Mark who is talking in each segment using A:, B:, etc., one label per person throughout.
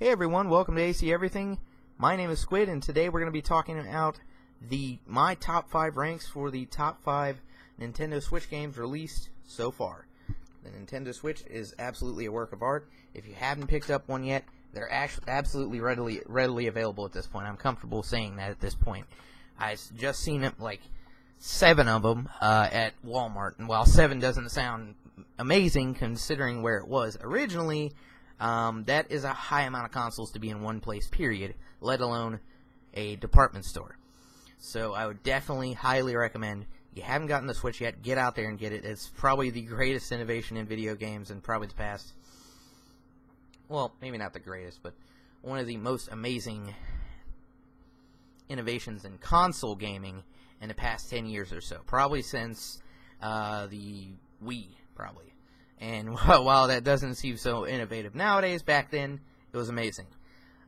A: Hey everyone, welcome to ACEverything. My name is Squid, and today we're going to be talking about my top 5 ranks for the top 5 Nintendo Switch games released so far. The Nintendo Switch is absolutely a work of art. If you haven't picked up one yet, they're absolutely readily available at this point. I'm comfortable saying that at this point. I've just seen it, like 7 of them at Walmart, and while 7 doesn't sound amazing considering where it was originally, that is a high amount of consoles to be in one place, period, let alone a department store. So I would definitely highly recommend, if you haven't gotten the Switch yet, get out there and get it. It's probably the greatest innovation in video games in probably the past, well, maybe not the greatest, but one of the most amazing innovations in console gaming in the past 10 years or so. Probably since the Wii, probably. And while that doesn't seem so innovative nowadays, back then, it was amazing.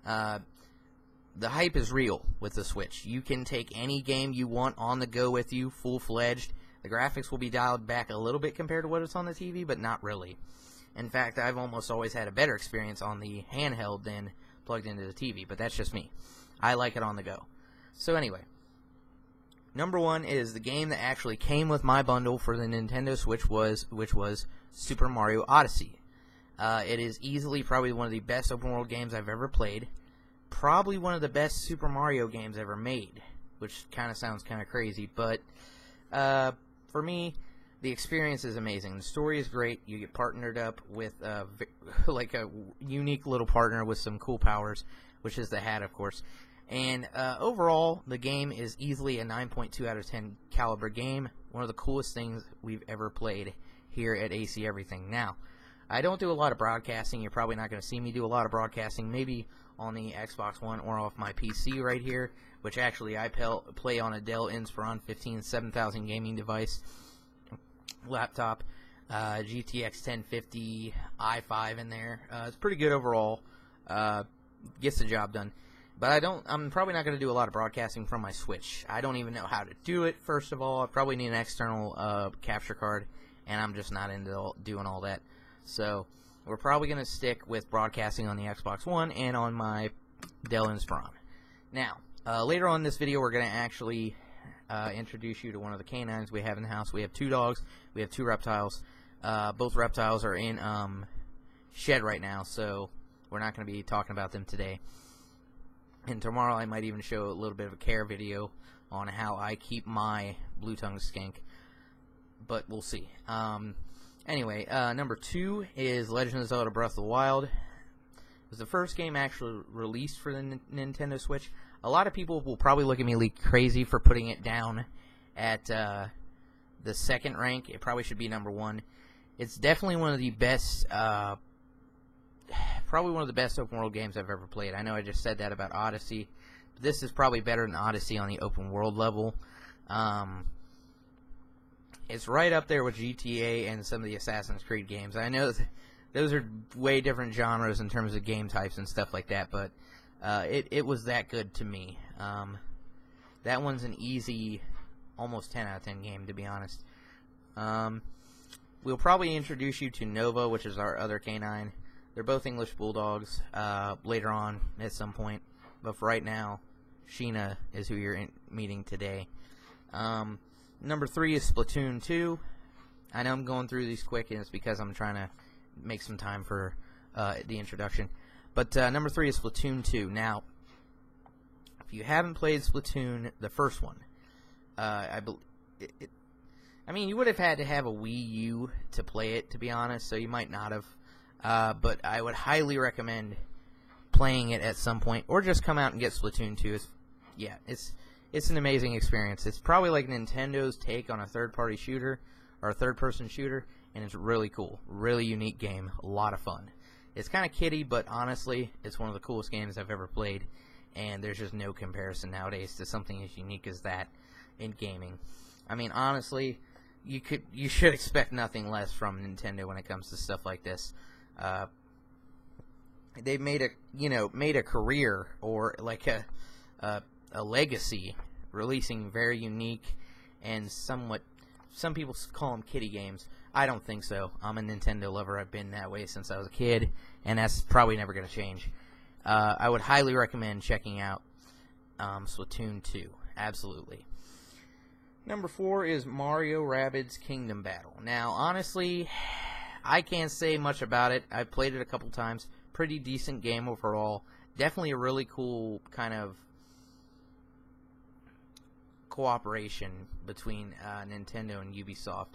A: The hype is real with the Switch. You can take any game you want on the go with you, full-fledged. The graphics will be dialed back a little bit compared to what it's on the TV, but not really. In fact, I've almost always had a better experience on the handheld than plugged into the TV, but that's just me. I like it on the go. So anyway, number 1 is the game that actually came with my bundle for the Nintendo Switch, which was Super Mario Odyssey. It is easily probably one of the best open world games I've ever played. Probably one of the best Super Mario games ever made, which kind of sounds kind of crazy, but for me, the experience is amazing. The story is great. You get partnered up with like a unique little partner with some cool powers, which is the hat, of course. And overall, the game is easily a 9.2 out of 10 caliber game. One of the coolest things we've ever played here at ACEverything. Now, I don't do a lot of broadcasting. You're probably not going to see me do a lot of broadcasting. Maybe on the Xbox One or off my PC right here, which actually I play on a Dell Inspiron 15 7000 gaming device laptop, GTX 1050 i5 in there. It's pretty good overall. Gets the job done. But I'm probably not going to do a lot of broadcasting from my Switch. I don't even know how to do it, first of all. I probably need an external capture card, and I'm just not into doing all that. So we're probably going to stick with broadcasting on the Xbox One and on my Dell Inspiron. Now, later on in this video, we're going to actually introduce you to one of the canines we have in the house. We have 2 dogs. We have 2 reptiles. Both reptiles are in shed right now, so we're not going to be talking about them today. And tomorrow I might even show a little bit of a care video on how I keep my blue-tongued skink. But we'll see. Anyway, number 2 is Legend of Zelda Breath of the Wild. It was the first game actually released for the Nintendo Switch. A lot of people will probably look at me like crazy for putting it down at the 2nd rank. It probably should be number 1. It's definitely one of the best... probably one of the best open world games I've ever played. I know I just said that about Odyssey, but this is probably better than Odyssey on the open world level. It's right up there with GTA and some of the Assassin's Creed games. I know those are way different genres in terms of game types and stuff like that, but it was that good to me. That one's an easy, almost 10 out of 10 game, to be honest. We'll probably introduce you to Nova, which is our other canine. They're both English Bulldogs later on at some point. But for right now, Sheena is who you're meeting today. Number 3 is Splatoon 2. I know I'm going through these quick, and it's because I'm trying to make some time for the introduction. But number 3 is Splatoon 2. Now, if you haven't played Splatoon, the first one, I mean, you would have had to have a Wii U to play it, to be honest, so you might not have. But I would highly recommend playing it at some point, or just come out and get Splatoon 2. It's an amazing experience. It's probably like Nintendo's take on a third-party shooter, or a third-person shooter, and it's really cool. Really unique game. A lot of fun. It's kind of kiddie, but honestly, it's one of the coolest games I've ever played, and there's just no comparison nowadays to something as unique as that in gaming. I mean, honestly, you should expect nothing less from Nintendo when it comes to stuff like this. They've made a career, or like a legacy, releasing very unique and somewhat, some people call them kiddie games. I don't think so. I'm a Nintendo lover. I've been that way since I was a kid, and that's probably never going to change. I would highly recommend checking out Splatoon 2. Absolutely. Number 4 is Mario Rabbids Kingdom Battle. Now, honestly, I can't say much about it. I've played it a couple times. Pretty decent game overall. Definitely a really cool kind of cooperation between Nintendo and Ubisoft.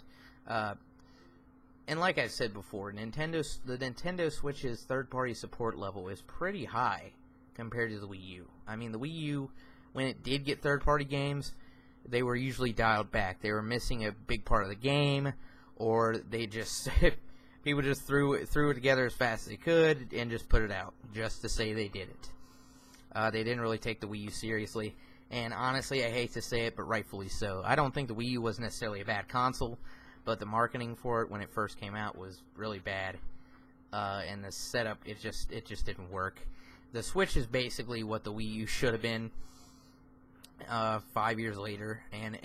A: And like I said before, the Nintendo Switch's third-party support level is pretty high compared to the Wii U. I mean, the Wii U, when it did get third-party games, they were usually dialed back. They were missing a big part of the game, or they just people just threw it together as fast as they could and just put it out just to say they did it. They didn't really take the Wii U seriously, and honestly, I hate to say it, but rightfully so. I don't think the Wii U was necessarily a bad console, but the marketing for it when it first came out was really bad, and the setup it just didn't work. The Switch is basically what the Wii U should have been 5 years later, and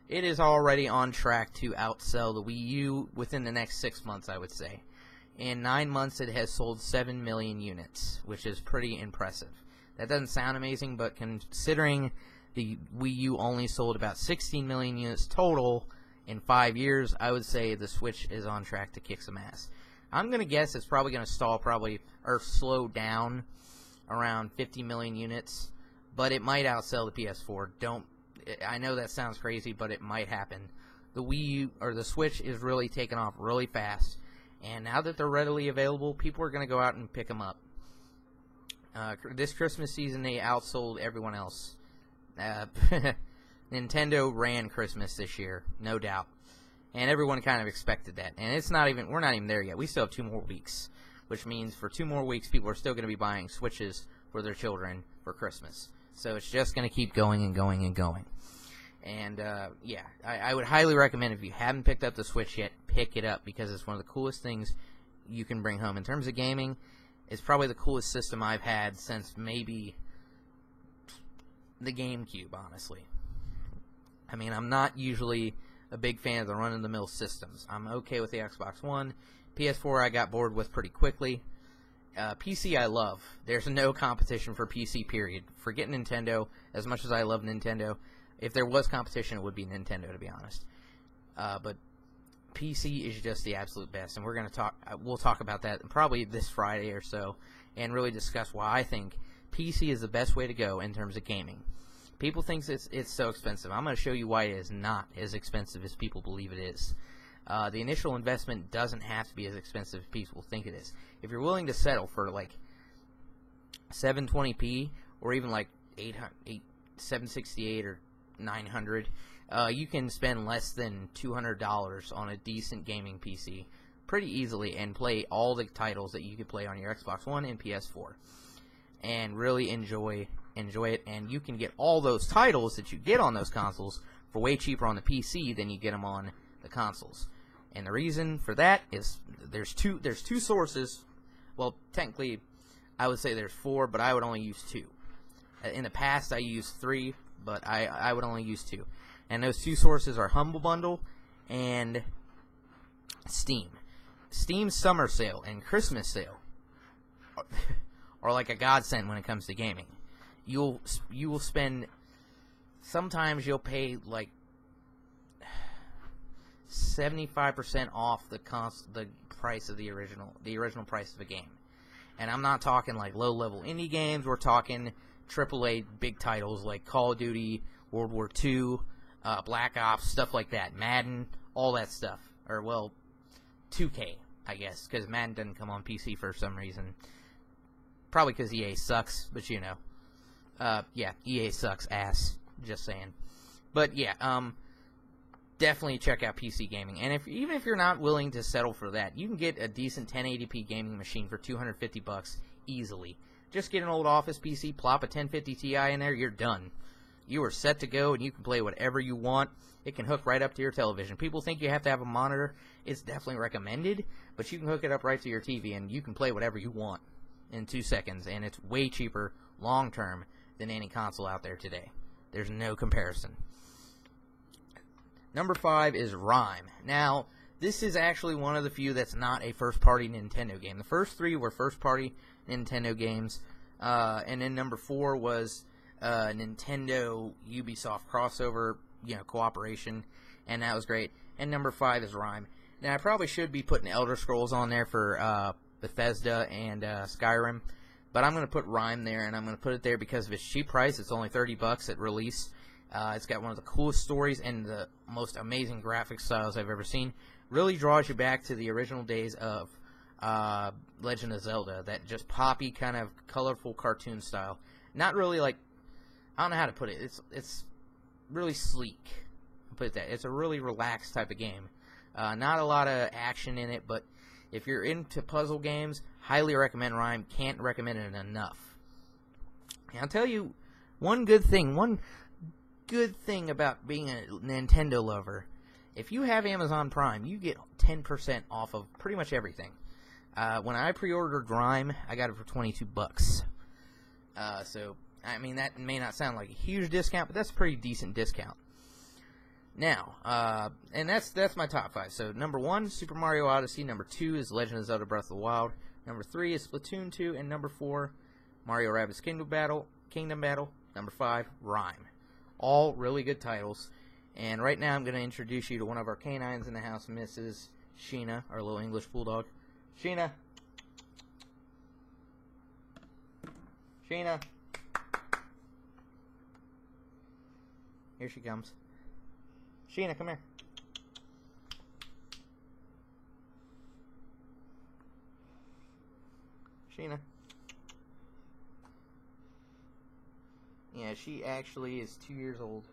A: it is already on track to outsell the Wii U within the next 6 months, I would say. In 9 months, it has sold 7 million units, which is pretty impressive. That doesn't sound amazing, but considering the Wii U only sold about 16 million units total in 5 years, I would say the Switch is on track to kick some ass. I'm going to guess it's probably going to stall or slow down around 50 million units, but it might outsell the PS4. I know that sounds crazy, but it might happen. The Wii U, or the Switch, is really taking off really fast, and now that they're readily available, people are going to go out and pick them up. This Christmas season, they outsold everyone else. Nintendo ran Christmas this year, no doubt, and everyone kind of expected that. And we're not even there yet. We still have 2 more weeks, which means for 2 more weeks, people are still going to be buying Switches for their children for Christmas. So it's just going to keep going and going and going. And, I would highly recommend, if you haven't picked up the Switch yet, pick it up, because it's one of the coolest things you can bring home. In terms of gaming, it's probably the coolest system I've had since maybe the GameCube, honestly. I mean, I'm not usually a big fan of the run-of-the-mill systems. I'm okay with the Xbox One. PS4 I got bored with pretty quickly. PC I love. There's no competition for PC, period. Forget Nintendo. As much as I love Nintendo, if there was competition, it would be Nintendo, to be honest. But PC is just the absolute best, and we'll talk about that probably this Friday or so, and really discuss why I think PC is the best way to go in terms of gaming. People think it's so expensive. I'm going to show you why it is not as expensive as people believe it is. The initial investment doesn't have to be as expensive as people think it is. If you're willing to settle for like 720p or even like 768 or 900, you can spend less than $200 on a decent gaming PC pretty easily and play all the titles that you could play on your Xbox One and PS4 and really enjoy it. And you can get all those titles that you get on those consoles for way cheaper on the PC than you get them on the consoles. And the reason for that is there's two sources. Well, technically, I would say there's 4, but I would only use 2. In the past, I used 3, but I would only use 2. And those 2 sources are Humble Bundle and Steam. Steam's summer sale and Christmas sale are like a godsend when it comes to gaming. You will spend, sometimes you'll pay like 75% off the price of the original price of a game. And I'm not talking like low-level indie games. We're talking AAA big titles like Call of Duty, World War II, Black Ops, stuff like that, Madden, all that stuff. Or, well, 2K, I guess, because Madden doesn't come on PC for some reason. Probably because EA sucks, but you know. EA sucks ass, just saying. But, yeah, definitely check out PC gaming. And even if you're not willing to settle for that, you can get a decent 1080p gaming machine for $250 easily. Just get an old office PC, plop a 1050 Ti in there, you're done. You are set to go, and you can play whatever you want. It can hook right up to your television. People think you have to have a monitor. It's definitely recommended, but you can hook it up right to your TV, and you can play whatever you want in 2 seconds, and it's way cheaper long-term than any console out there today. There's no comparison. Number 5 is Rime. Now, this is actually one of the few that's not a first-party Nintendo game. The first 3 were first-party Nintendo games, and then number 4 was Nintendo Ubisoft crossover, cooperation, and that was great. And number 5 is Rime. Now, I probably should be putting Elder Scrolls on there for Bethesda and Skyrim, but I'm going to put Rime there, and I'm going to put it there because of its cheap price. It's only $30 at release. It's got one of the coolest stories and the most amazing graphic styles I've ever seen. Really draws you back to the original days of Legend of Zelda, that just poppy kind of colorful cartoon style. Not really like, I don't know how to put it. It's really sleek. I'll put it that. It's a really relaxed type of game. Not a lot of action in it, but if you're into puzzle games, highly recommend Rime. Can't recommend it enough. And I'll tell you one good thing about being a Nintendo lover. If you have Amazon Prime, you get 10% off of pretty much everything. When I pre-ordered Rime, I got it for $22. So, I mean, that may not sound like a huge discount, but that's a pretty decent discount. Now, and that's my top 5. So, number 1, Super Mario Odyssey. Number 2 is Legend of Zelda Breath of the Wild. Number 3 is Splatoon 2. And number 4, Mario Rabbids Kingdom Battle. Number 5, Rime. All really good titles. And right now I'm going to introduce you to one of our canines in the house, Mrs. Sheena, our little English bulldog. Sheena. Sheena. Here she comes. Sheena, come here. Sheena. Yeah, she actually is 2 years old.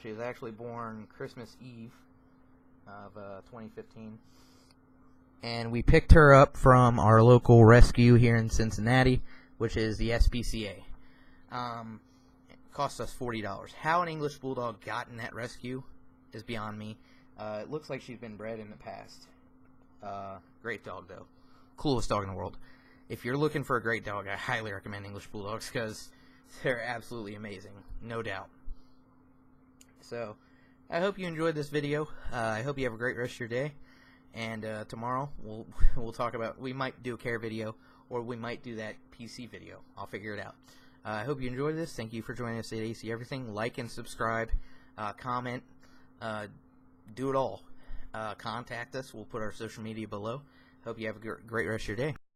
A: She was actually born Christmas Eve of 2015. And we picked her up from our local rescue here in Cincinnati, which is the SPCA. It cost us $40. How an English Bulldog got in that rescue is beyond me. It looks like she's been bred in the past. Great dog, though. Coolest dog in the world. If you're looking for a great dog, I highly recommend English Bulldogs because they're absolutely amazing, no doubt. So, I hope you enjoyed this video. I hope you have a great rest of your day. And tomorrow, we'll talk about, we might do a care video, or we might do that PC video. I'll figure it out. I hope you enjoyed this. Thank you for joining us at ACEverything. Like and subscribe. Comment. Do it all. Contact us. We'll put our social media below. Hope you have a great rest of your day.